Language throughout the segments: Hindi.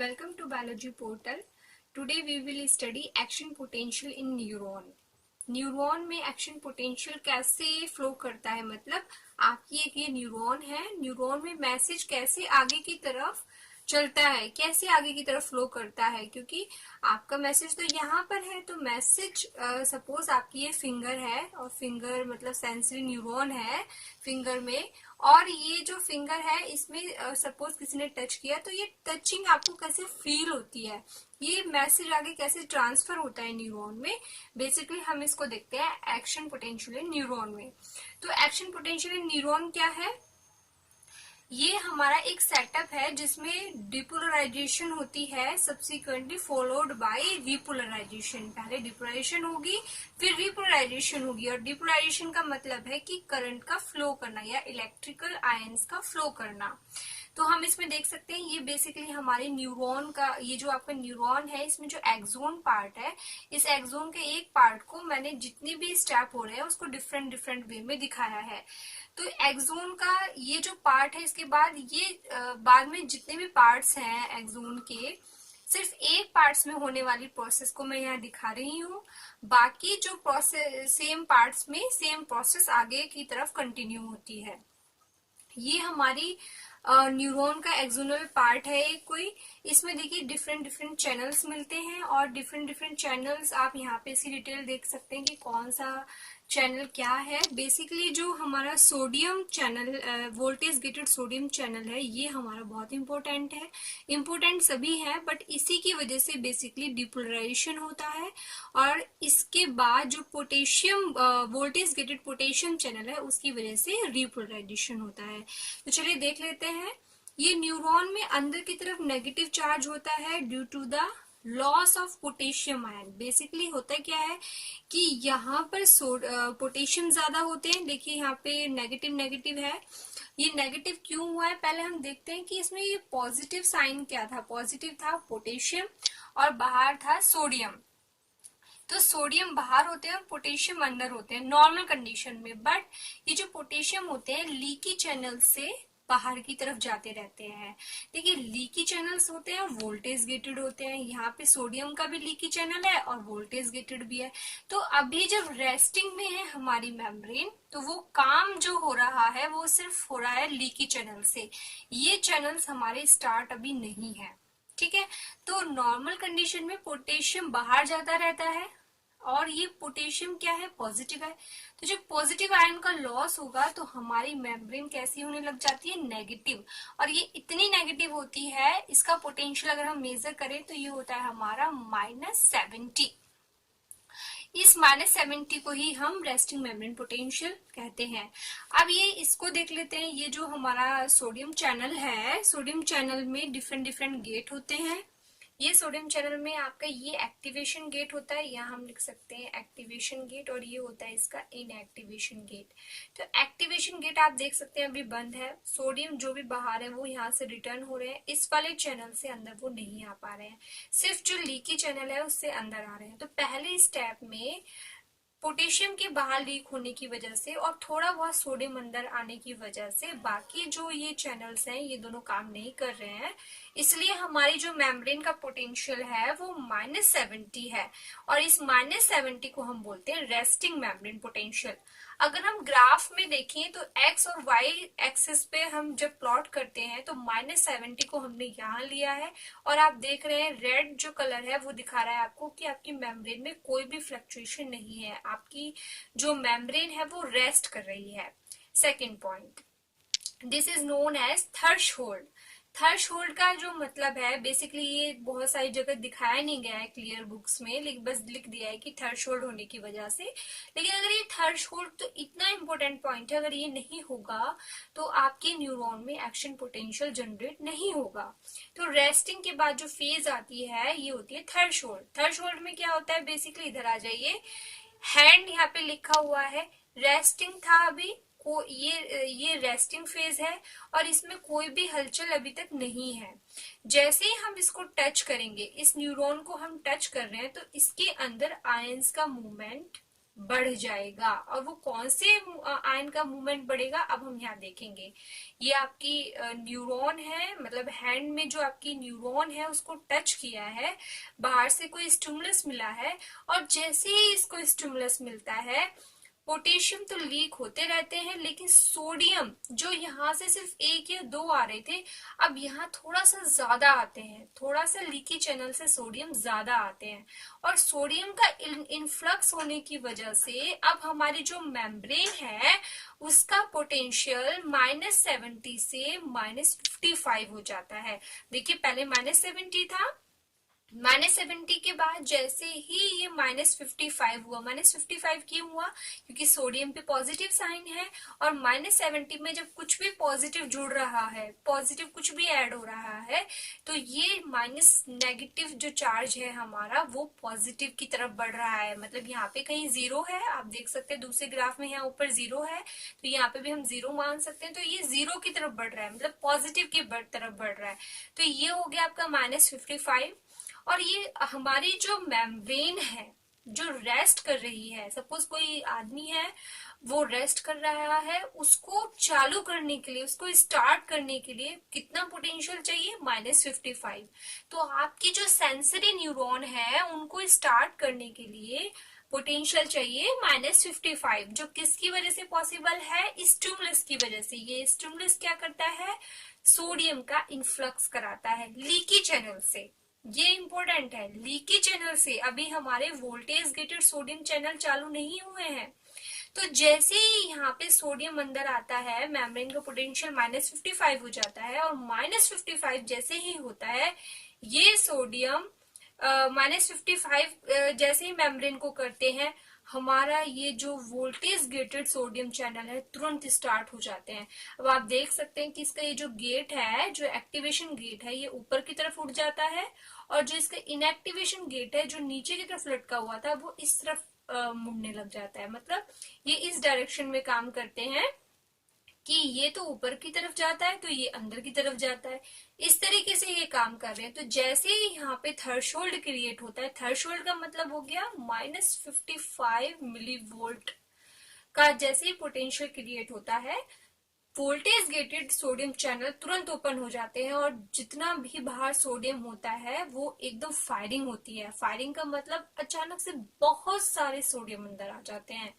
Welcome to Biology Portal. Today we will study action potential in neuron. Neuron में एक्शन पोटेंशियल कैसे फ्लो करता है, मतलब आपकी एक ये न्यूरॉन है, न्यूरॉन में मैसेज कैसे आगे की तरफ चलता है, कैसे आगे की तरफ फ्लो करता है। क्योंकि आपका मैसेज तो यहाँ पर है, तो मैसेज सपोज आपकी ये फिंगर है और फिंगर मतलब सेंसरी न्यूरॉन है फिंगर में, और ये जो फिंगर है इसमें सपोज किसी ने टच किया तो ये टचिंग आपको कैसे फील होती है, ये मैसेज आगे कैसे ट्रांसफर होता है न्यूरॉन में। बेसिकली हम इसको देखते हैं एक्शन पोटेंशियल इन न्यूरॉन में। तो एक्शन पोटेंशियल इन न्यूरॉन क्या है? ये हमारा एक सेटअप है जिसमें डिपोलराइजेशन होती है, सब्सिक्वेंटली फॉलोड बाय रिपोलराइजेशन। पहले डिपोलराइजेशन होगी फिर रिपोलराइजेशन होगी, और डिपोलराइजेशन का मतलब है कि करंट का फ्लो करना या इलेक्ट्रिकल आयंस का फ्लो करना। तो हम इसमें देख सकते हैं ये बेसिकली हमारे न्यूरॉन का, ये जो आपका न्यूरॉन है इसमें जो एक्सोन पार्ट है, इस एक्सोन के एक पार्ट को मैंने जितनी भी स्टेप हो रहे हैं उसको डिफरेंट डिफरेंट वे में दिखाया है। तो एक्सोन का ये जो पार्ट है, इसके बाद ये बाद में जितने भी पार्ट्स हैं एक्सोन के, सिर्फ एक पार्ट्स में होने वाली प्रोसेस को मैं यहाँ दिखा रही हूँ। बाकी जो प्रोसेस सेम पार्ट्स में सेम प्रोसेस आगे की तरफ कंटिन्यू होती है। ये हमारी न्यूरॉन का एक्सोनल पार्ट है एक कोई। इसमें देखिए डिफरेंट डिफरेंट चैनल्स मिलते हैं, और डिफरेंट डिफरेंट चैनल्स आप यहाँ पे इसकी डिटेल देख सकते हैं कि कौन सा चैनल क्या है। बेसिकली जो हमारा sodium channel, voltage gated sodium channel है, ये हमारा बहुत इंपॉर्टेंट है। इंपॉर्टेंट सभी है बट इसी की वजह से बेसिकली डिपोलराइजेशन होता है, और इसके बाद जो potassium voltage gated potassium channel है उसकी वजह से रिपोलराइजेशन होता है। तो चलिए देख लेते हैं। ये न्यूरॉन में अंदर की तरफ नेगेटिव चार्ज होता है due to the loss of potassium ion. Basically होता क्या है कि यहाँ पर पोटेशियम ज्यादा होते हैं। देखिए यहाँ पे नेगेटिव नेगेटिव है, ये नेगेटिव क्यों हुआ है पहले हम देखते हैं कि इसमें ये पॉजिटिव साइन क्या था। पॉजिटिव था पोटेशियम और बाहर था सोडियम। तो सोडियम बाहर होते हैं और पोटेशियम अंदर होते हैं नॉर्मल कंडीशन में, बट ये जो पोटेशियम होते हैं लीकी चैनल से बाहर की तरफ जाते रहते हैं। देखिए लीकी चैनल्स होते हैं, वोल्टेज गेटेड होते हैं। यहाँ पे सोडियम का भी लीकी चैनल है और वोल्टेज गेटेड भी है। तो अभी जब रेस्टिंग में है हमारी मेम्ब्रेन, तो वो काम जो हो रहा है वो सिर्फ हो रहा है लीकी चैनल से। ये चैनल्स हमारे स्टार्ट अभी नहीं है, ठीक है। तो नॉर्मल कंडीशन में पोटेशियम बाहर जाता रहता है, और ये पोटेशियम क्या है, पॉजिटिव है। तो जब पॉजिटिव आयन का लॉस होगा तो हमारी मेम्ब्रेन कैसी होने लग जाती है, नेगेटिव। और ये इतनी नेगेटिव होती है, इसका पोटेंशियल अगर हम मेजर करें तो ये होता है हमारा -70। इस -70 को ही हम रेस्टिंग मेम्ब्रेन पोटेंशियल कहते हैं। अब ये इसको देख लेते हैं। ये जो हमारा सोडियम चैनल है, सोडियम चैनल में डिफरेंट डिफरेंट गेट होते हैं। ये सोडियम चैनल में आपका ये एक्टिवेशन गेट होता है, यहाँ हम लिख सकते हैं एक्टिवेशन गेट, और ये होता है इसका इनएक्टिवेशन गेट। तो एक्टिवेशन गेट आप देख सकते हैं अभी बंद है, सोडियम जो भी बाहर है वो यहाँ से रिटर्न हो रहे हैं, इस वाले चैनल से अंदर वो नहीं आ पा रहे हैं, सिर्फ जो लीकी चैनल है उससे अंदर आ रहे हैं। तो पहले स्टेप में पोटेशियम के बाहर लीक होने की वजह से और थोड़ा बहुत सोडियम अंदर आने की वजह से बाकी जो ये चैनल्स हैं ये दोनों काम नहीं कर रहे हैं, इसलिए हमारी जो मेम्ब्रेन का पोटेंशियल है वो -70 है, और इस -70 को हम बोलते हैं रेस्टिंग मेम्ब्रेन पोटेंशियल। अगर हम ग्राफ में देखें तो एक्स और वाई एक्सिस पे हम जब प्लॉट करते हैं तो -70 को हमने यहाँ लिया है, और आप देख रहे हैं रेड जो कलर है वो दिखा रहा है आपको कि आपकी मेम्ब्रेन में कोई भी फ्लक्चुएशन नहीं है, आपकी जो मेम्ब्रेन है वो रेस्ट कर रही है। Second point, this is known as threshold. Threshold का जो मतलब है, बेसिकली ये बहुत सारी जगह दिखाया नहीं गया है क्लियर बुक्स में, लेकिन बस लिख दिया है कि थ्रेशोल्ड होने की वजह से। लेकिन अगर ये थ्रेशोल्ड तो इतना इंपॉर्टेंट पॉइंट है, अगर ये नहीं होगा तो आपके न्यूरॉन में एक्शन पोटेंशियल जनरेट नहीं होगा। तो रेस्टिंग के बाद जो फेज आती है ये होती है थ्रेशोल्ड। थ्रेशोल्ड में क्या होता है, बेसिकली इधर आ जाइए, हैंड यहाँ पे लिखा हुआ है, रेस्टिंग था अभी को, ये रेस्टिंग फेज है और इसमें कोई भी हलचल अभी तक नहीं है। जैसे ही हम इसको टच करेंगे, इस न्यूरॉन को हम टच कर रहे हैं, तो इसके अंदर आयंस का मूवमेंट बढ़ जाएगा। और वो कौन से आयन का मूवमेंट बढ़ेगा अब हम यहाँ देखेंगे। ये आपकी न्यूरॉन है, मतलब हैंड में जो आपकी न्यूरॉन है उसको टच किया है, बाहर से कोई स्टिमुलस मिला है, और जैसे ही इसको स्टिमुलस मिलता है पोटेशियम तो लीक होते रहते हैं, लेकिन सोडियम जो यहाँ से सिर्फ 1 या 2 आ रहे थे अब यहाँ थोड़ा सा ज्यादा आते हैं, थोड़ा सा लीकी चैनल से सोडियम ज्यादा आते हैं। और सोडियम का इनफ्लक्स होने की वजह से अब हमारी जो मेम्ब्रेन है उसका पोटेंशियल -70 से -55 हो जाता है। देखिए पहले -70 था, -70 के बाद जैसे ही ये -55 हुआ, -55 क्यों हुआ, क्योंकि सोडियम पे पॉजिटिव साइन है, और -70 में जब कुछ भी पॉजिटिव जुड़ रहा है, पॉजिटिव कुछ भी ऐड हो रहा है, तो ये माइनस नेगेटिव जो चार्ज है हमारा वो पॉजिटिव की तरफ बढ़ रहा है। मतलब यहाँ पे कहीं 0 है, आप देख सकते हैं दूसरे ग्राफ में यहाँ ऊपर 0 है, तो यहाँ पे भी हम 0 मान सकते हैं। तो ये 0 की तरफ बढ़ रहा है, मतलब पॉजिटिव की तरफ बढ़ रहा है। तो ये हो गया आपका -55। और ये हमारी जो मेम्ब्रेन है जो रेस्ट कर रही है, सपोज कोई आदमी है वो रेस्ट कर रहा है, उसको चालू करने के लिए, उसको स्टार्ट करने के लिए कितना पोटेंशियल चाहिए, -55। तो आपकी जो सेंसरी न्यूरॉन है उनको स्टार्ट करने के लिए पोटेंशियल चाहिए -55, जो किसकी वजह से पॉसिबल है, स्टिमुलस की वजह से। ये स्टिमुलस क्या करता है, सोडियम का इन्फ्लक्स कराता है लीकी चैनल से। ये इंपॉर्टेंट है, लीकी चैनल से। अभी हमारे वोल्टेज गेटेड सोडियम चैनल चालू नहीं हुए हैं, तो जैसे ही यहाँ पे सोडियम अंदर आता है मेम्ब्रेन का पोटेंशियल -55 हो जाता है, और -55 जैसे ही होता है ये सोडियम -55 जैसे ही मेम्ब्रेन को करते हैं, हमारा ये जो वोल्टेज गेटेड सोडियम चैनल है तुरंत स्टार्ट हो जाते हैं। अब आप देख सकते हैं कि इसका ये जो गेट है, जो एक्टिवेशन गेट है, ये ऊपर की तरफ उठ जाता है, और जो इसका इनएक्टिवेशन गेट है जो नीचे की तरफ लटका हुआ था वो इस तरफ मुड़ने लग जाता है। मतलब ये इस डायरेक्शन में काम करते हैं कि ये तो ऊपर की तरफ जाता है तो ये अंदर की तरफ जाता है, इस तरीके से ये काम कर रहे हैं। तो जैसे ही यहाँ पे थ्रेशोल्ड क्रिएट होता है, थ्रेशोल्ड का मतलब हो गया -55 मिलीवोल्ट का जैसे ही पोटेंशियल क्रिएट होता है, वोल्टेज गेटेड सोडियम चैनल तुरंत ओपन हो जाते हैं, और जितना भी बाहर सोडियम होता है वो एकदम फायरिंग होती है। फायरिंग का मतलब अचानक से बहुत सारे सोडियम अंदर आ जाते हैं।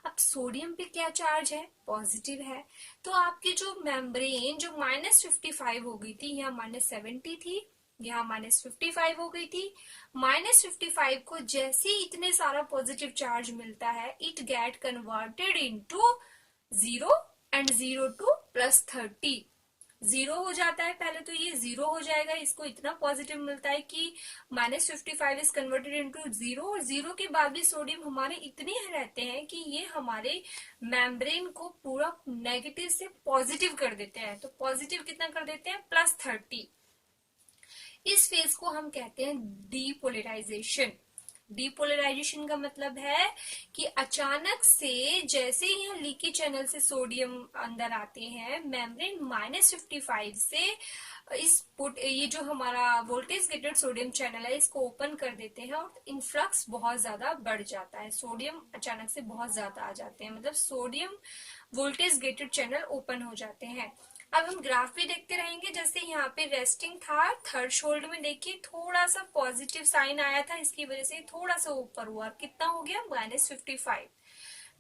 अब सोडियम पे क्या चार्ज है, पॉजिटिव है, तो आपकी जो मेम्ब्रेन जो -55 हो गई थी, यहाँ -70 थी, यहाँ -55 हो गई थी। -55 को जैसे ही इतने सारा पॉजिटिव चार्ज मिलता है, it get converted into 0 and 0 to +30। 0 हो जाता है, पहले तो ये 0 हो जाएगा, इसको इतना पॉजिटिव मिलता है कि -55 इज कन्वर्टेड इनटू 0, और 0 के बाद भी सोडियम हमारे इतने रहते हैं कि ये हमारे मेम्ब्रेन को पूरा नेगेटिव से पॉजिटिव कर देते हैं। तो पॉजिटिव कितना कर देते हैं, +30। इस फेज को हम कहते हैं डीपोलराइजेशन। डीपोलराइजेशन का मतलब है कि अचानक से जैसे ही यहाँ लीकी चैनल से सोडियम अंदर आते हैं, मेम्ब्रेन -55 से ये जो हमारा वोल्टेज गेटेड सोडियम चैनल है इसको ओपन कर देते हैं, और इन्फ्लक्स बहुत ज्यादा बढ़ जाता है, सोडियम अचानक से बहुत ज्यादा आ जाते हैं, मतलब sodium voltage gated channel open हो जाते हैं। अब हम ग्राफ भी देखते रहेंगे, जैसे यहाँ पे रेस्टिंग था, थ्रेशोल्ड में देखिए थोड़ा सा पॉजिटिव साइन आया था, इसकी वजह से थोड़ा सा ऊपर हुआ, कितना हो गया, -55।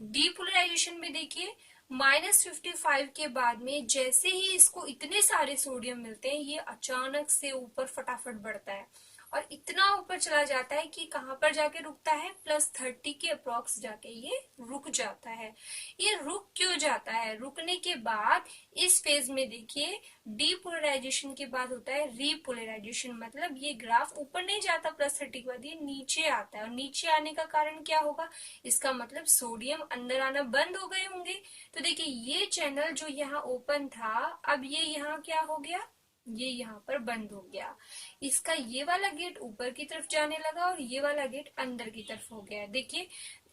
डीपोलराइजेशन में देखिए -55 के बाद में जैसे ही इसको इतने सारे सोडियम मिलते हैं, ये अचानक से ऊपर फटाफट बढ़ता है, और इतना ऊपर चला जाता है कि कहाँ पर जाके रुकता है, +30 के अप्रॉक्स जाके ये रुक जाता है। ये रुक क्यों जाता है, रुकने के बाद इस फेज में देखिए डीपोलराइजेशन के बाद होता है रीपोलराइजेशन। मतलब ये ग्राफ ऊपर नहीं जाता +30 के बाद, ये नीचे आता है, और नीचे आने का कारण क्या होगा, इसका मतलब सोडियम अंदर आना बंद हो गए होंगे। तो देखिए ये चैनल जो यहाँ ओपन था, अब ये यहाँ क्या हो गया, ये यहाँ पर बंद हो गया, इसका ये वाला गेट ऊपर की तरफ जाने लगा, और ये वाला गेट अंदर की तरफ हो गया। देखिए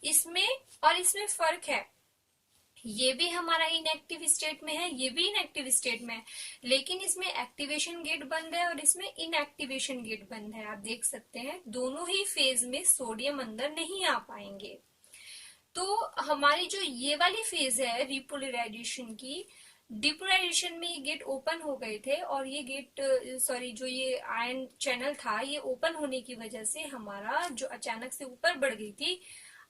इसमें और इसमें फर्क है, ये भी हमारा इनएक्टिव स्टेट में है, ये भी इनएक्टिव स्टेट में है, लेकिन इसमें एक्टिवेशन गेट बंद है और इसमें इनएक्टिवेशन गेट बंद है। आप देख सकते हैं दोनों ही फेज में सोडियम अंदर नहीं आ पाएंगे। तो हमारी जो ये वाली फेज है रिपोलराइजेशन की, डिपोलराइजेशन में ये गेट ओपन हो गए थे और ये गेट सॉरी जो ये आयन चैनल था ये ओपन होने की वजह से हमारा जो अचानक से ऊपर बढ़ गई थी,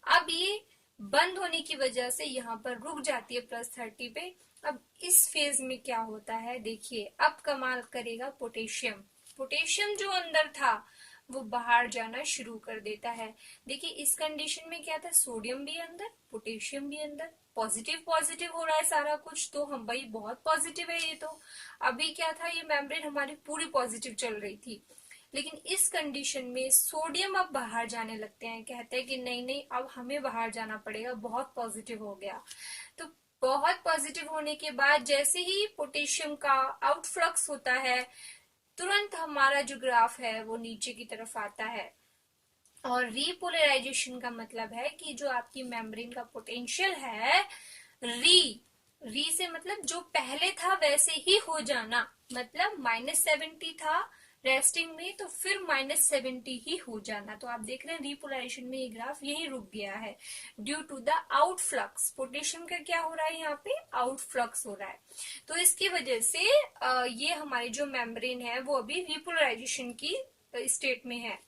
अब ये बंद होने की वजह से यहाँ पर रुक जाती है +30 पे। अब इस फेज में क्या होता है देखिए, अब कमाल करेगा पोटेशियम। पोटेशियम जो अंदर था वो बाहर जाना शुरू कर देता है। देखिए इस कंडीशन में क्या था, सोडियम भी अंदर पोटेशियम भी अंदर, पॉजिटिव पॉजिटिव हो रहा है सारा कुछ, तो हम भाई बहुत पॉजिटिव है ये तो। अभी क्या था, ये मेम्ब्रेन हमारी पूरी पॉजिटिव चल रही थी, लेकिन इस कंडीशन में सोडियम अब बाहर जाने लगते हैं, कहते हैं कि नहीं नहीं अब हमें बाहर जाना पड़ेगा, बहुत पॉजिटिव हो गया। तो बहुत पॉजिटिव होने के बाद जैसे ही पोटेशियम का आउटफ्लक्स होता है, तुरंत हमारा जो ग्राफ है वो नीचे की तरफ आता है। और रीपोलराइजेशन का मतलब है कि जो आपकी मेम्ब्रेन का पोटेंशियल है, री से मतलब जो पहले था वैसे ही हो जाना, मतलब -70 था रेस्टिंग में, तो फिर -70 ही हो जाना। तो आप देख रहे हैं रीपोलराइजेशन में ये ग्राफ यही रुक गया है due to the outflux. Potassium का क्या हो रहा है, यहाँ पे आउटफ्लक्स हो रहा है। तो इसकी वजह से ये हमारी जो मेम्ब्रेन है वो अभी रीपोलराइजेशन की स्टेट में है।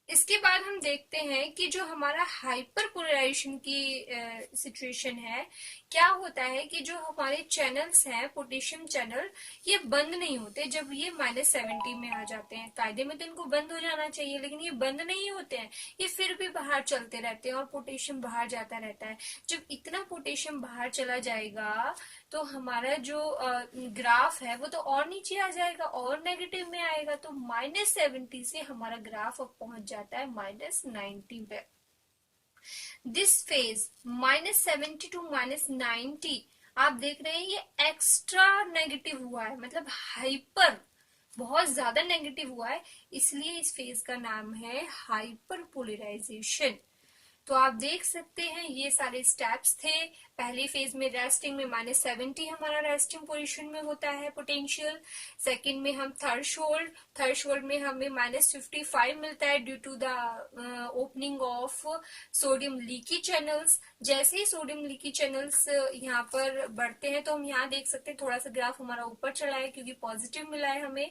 इसके बाद हम देखते हैं कि जो हमारा हाइपर पोलराइजेशन की सिचुएशन है, क्या होता है कि जो हमारे चैनल्स हैं पोटेशियम चैनल, ये बंद नहीं होते जब ये -70 में आ जाते हैं। कायदे में तो इनको बंद हो जाना चाहिए, लेकिन ये बंद नहीं होते हैं, ये फिर भी बाहर चलते रहते हैं और पोटेशियम बाहर जाता रहता है। जब इतना पोटेशियम बाहर चला जाएगा तो हमारा जो ग्राफ है वो तो और नीचे आ जाएगा और नेगेटिव में आएगा। तो -70 से हमारा ग्राफ अब पहुंच जाता है -90 पे। दिस फेज -70 टू -90 आप देख रहे हैं ये एक्स्ट्रा नेगेटिव हुआ है, मतलब हाइपर बहुत ज्यादा नेगेटिव हुआ है, इसलिए इस फेज का नाम है हाइपर पोलराइजेशन। तो आप देख सकते हैं ये सारे स्टेप्स थे। पहले फेज में रेस्टिंग में -70 हमारा रेस्टिंग पोजीशन में होता है पोटेंशियल। सेकंड में हम थर्शोल्ड में हमें -55 मिलता है due to the opening of sodium leaky channels. जैसे ही सोडियम लीकी चैनल्स यहाँ पर बढ़ते हैं तो हम यहाँ देख सकते हैं थोड़ा सा ग्राफ हमारा ऊपर चला है क्योंकि पॉजिटिव मिला है हमें।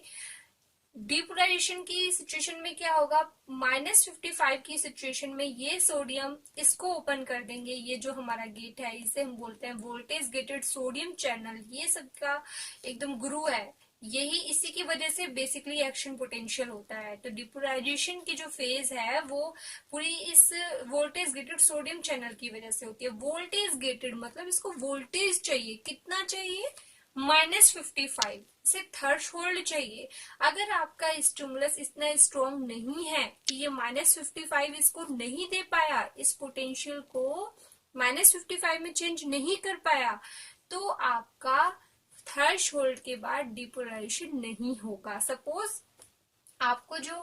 डिपोलराइजेशन की सिचुएशन में क्या होगा, -55 की सिचुएशन में ये सोडियम इसको ओपन कर देंगे, ये जो हमारा गेट है इसे हम बोलते हैं वोल्टेज गेटेड सोडियम चैनल। ये सबका एकदम गुरु है, यही इसी की वजह से बेसिकली एक्शन पोटेंशियल होता है। तो डिपोलराइजेशन की जो फेज है वो पूरी इस वोल्टेज गेटेड सोडियम चैनल की वजह से होती है। वोल्टेज गेटेड मतलब इसको वोल्टेज चाहिए, कितना चाहिए, -55 से थ्रेशोल्ड चाहिए। अगर आपका स्टिमुलस इतना स्ट्रॉन्ग नहीं है कि ये -55 इसको नहीं दे पाया, इस पोटेंशियल को -55 में चेंज नहीं कर पाया, तो आपका थ्रेशोल्ड के बाद डिपोलराइजेशन नहीं होगा। सपोज आपको जो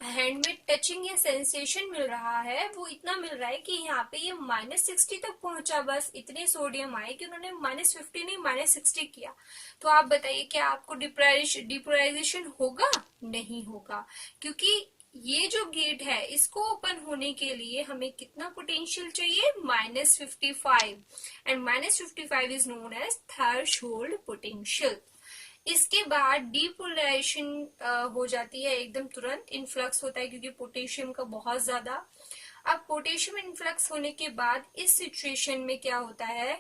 हैंड में टचिंग या सेंसेशन मिल रहा है वो इतना मिल रहा है कि यहाँ पे ये -60 तक पहुंचा, बस इतने सोडियम आए कि उन्होंने -50 नहीं -60 किया। तो आप बताइए क्या आपको डिपोलराइजेशन होगा? नहीं होगा, क्योंकि ये जो गेट है इसको ओपन होने के लिए हमें कितना पोटेंशियल चाहिए, -55, and -55 is known as threshold potential. इसके बाद डिपोलराइजेशन हो जाती है एकदम तुरंत, इनफ्लक्स होता है क्योंकि पोटेशियम का बहुत ज्यादा। अब पोटेशियम इनफ्लक्स होने के बाद इस सिचुएशन में क्या होता है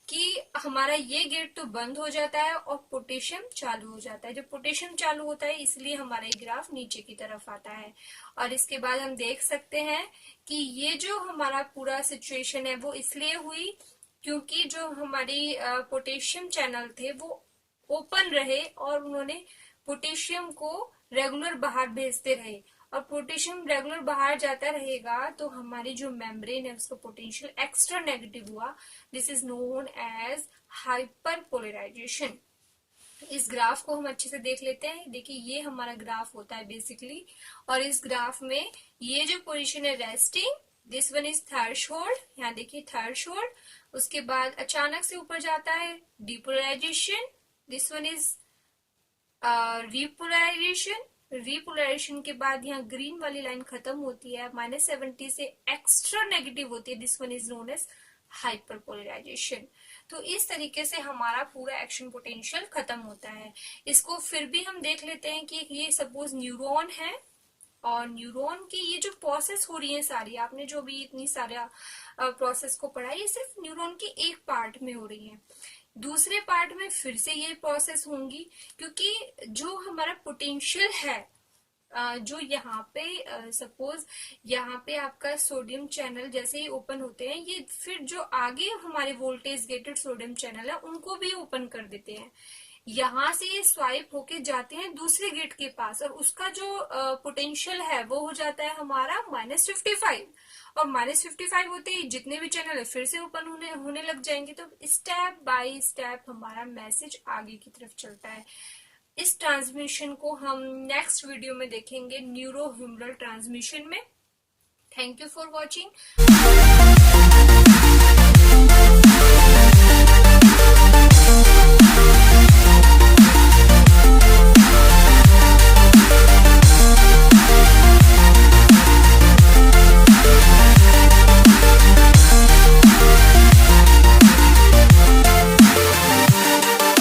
कि हमारा ये गेट तो बंद हो जाता है और पोटेशियम चालू हो जाता है। जब पोटेशियम चालू होता है इसलिए हमारा ये ग्राफ नीचे की तरफ आता है। और इसके बाद हम देख सकते हैं कि ये जो हमारा पूरा सिचुएशन है वो इसलिए हुई क्योंकि जो हमारी पोटेशियम चैनल थे वो ओपन रहे और उन्होंने पोटेशियम को रेगुलर बाहर भेजते रहे, और पोटेशियम रेगुलर बाहर जाता रहेगा तो हमारी जो मेम्ब्रेन है उसका पोटेंशियल एक्स्ट्रा नेगेटिव हुआ। This is known as hyperpolarisation. इस ग्राफ को हम अच्छे से देख लेते हैं। देखिए ये हमारा ग्राफ होता है बेसिकली, और इस ग्राफ में ये जो पोजीशन है resting, this one is threshold, यहाँ देखिए थ्रेशोल्ड, उसके बाद अचानक से ऊपर जाता है depolarisation, this one is repolarization, repolarisation के बाद यहाँ ग्रीन वाली लाइन खत्म होती है, -70 से एक्स्ट्रा नेगेटिव होती है, this one is known as hyperpolarisation. तो इस तरीके से हमारा पूरा एक्शन पोटेंशियल खत्म होता है। इसको फिर भी हम देख लेते हैं कि ये सपोज न्यूरॉन है और न्यूरॉन की ये जो प्रोसेस हो रही है सारी, आपने जो भी इतनी सारा प्रोसेस को पढ़ा, ये सिर्फ न्यूरॉन के एक पार्ट में हो रही है। दूसरे पार्ट में फिर से ये प्रोसेस होंगी, क्योंकि जो हमारा पोटेंशियल है जो यहाँ पे सपोज यहाँ पे आपका सोडियम चैनल जैसे ही ओपन होते हैं, ये फिर जो आगे हमारे वोल्टेज गेटेड सोडियम चैनल है उनको भी ओपन कर देते हैं। यहाँ से ये स्वाइप होके जाते हैं दूसरे गेट के पास, और उसका जो पोटेंशियल है वो हो जाता है हमारा -55, और -55 होते ही जितने भी चैनल है फिर से ओपन होने लग जाएंगे। तो स्टेप बाय स्टेप हमारा मैसेज आगे की तरफ चलता है। इस ट्रांसमिशन को हम नेक्स्ट वीडियो में देखेंगे न्यूरोह्यूमरल ट्रांसमिशन में। Thank you for watching.